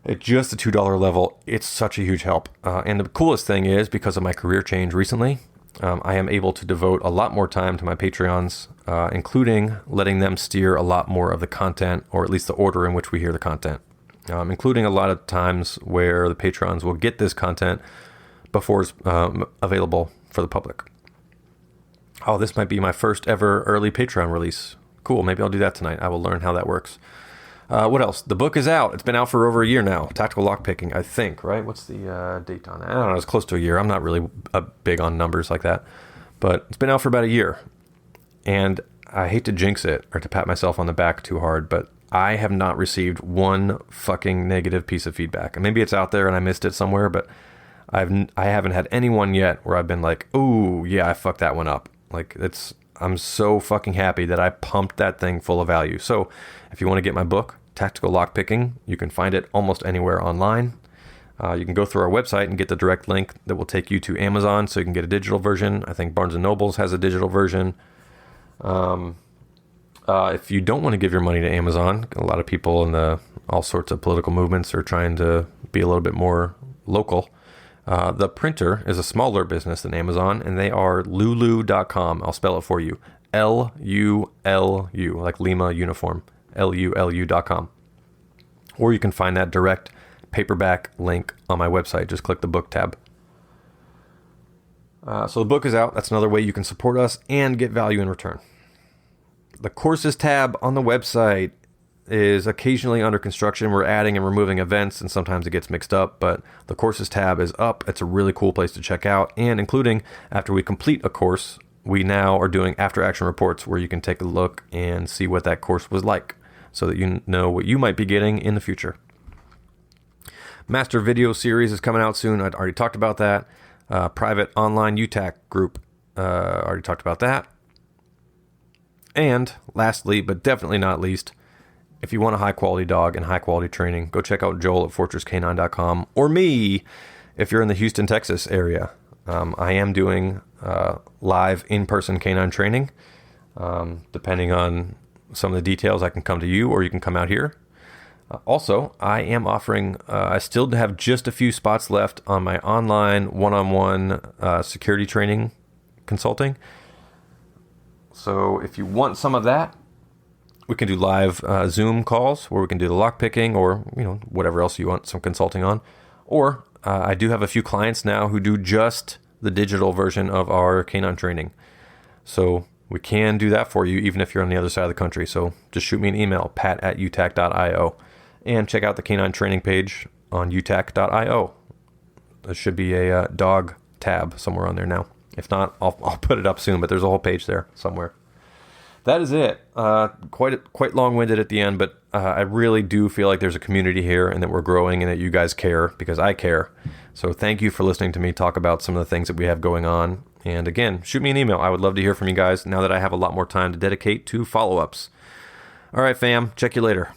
At just the $2 level, it's such a huge help. And the coolest thing is, because of my career change recently, I am able to devote a lot more time to my Patreons, including letting them steer a lot more of the content, or at least the order in which we hear the content, including a lot of times where the Patrons will get this content before it's available for the public. Oh, this might be my first ever early Patreon release. Cool, maybe I'll do that tonight. I will learn how that works. What else? The book is out. It's been out for over a year now. Tactical Lockpicking, I think, right? What's the date on that? I don't know. It's close to a year. I'm not really big on numbers like that. But it's been out for about a year. And I hate to jinx it or to pat myself on the back too hard, but I have not received one fucking negative piece of feedback. And maybe it's out there and I missed it somewhere, but I haven't had anyone yet where I've been like, oh, yeah, I fucked that one up. Like, I'm so fucking happy that I pumped that thing full of value. So if you want to get my book, Tactical Lockpicking, you can find it almost anywhere online. You can go through our website and get the direct link that will take you to Amazon so you can get a digital version. I think Barnes & Noble's has a digital version. If you don't want to give your money to Amazon, a lot of people in all sorts of political movements are trying to be a little bit more local. The printer is a smaller business than Amazon, and they are lulu.com. I'll spell it for you. Lulu, like Lima uniform. LULU.com. Or you can find that direct paperback link on my website. Just click the book tab. So the book is out. That's another way you can support us and get value in return. The courses tab on the website is occasionally under construction. We're adding and removing events, and sometimes it gets mixed up, but the courses tab is up. It's a really cool place to check out, and including after we complete a course, we now are doing after action reports where you can take a look and see what that course was like so that you know what you might be getting in the future. Master video series is coming out soon. I'd already talked about that. Private online UTAC group. Already talked about that. And lastly, but definitely not least, if you want a high-quality dog and high-quality training, go check out Joel at fortresscanine.com, or me if you're in the Houston, Texas area. I am doing live in-person canine training. Depending on some of the details, I can come to you or you can come out here. Also, I am offering, I still have just a few spots left on my online one-on-one security training consulting. So if you want some of that, we can do live Zoom calls where we can do the lockpicking or whatever else you want some consulting on. Or I do have a few clients now who do just the digital version of our canine training. So we can do that for you even if you're on the other side of the country. So just shoot me an email, pat@utac.io, and check out the canine training page on utac.io. There should be a dog tab somewhere on there now. If not, I'll put it up soon, but there's a whole page there somewhere. That is it. Quite long-winded at the end, but I really do feel like there's a community here and that we're growing and that you guys care because I care. So thank you for listening to me talk about some of the things that we have going on. And again, shoot me an email. I would love to hear from you guys now that I have a lot more time to dedicate to follow-ups. All right, fam. Check you later.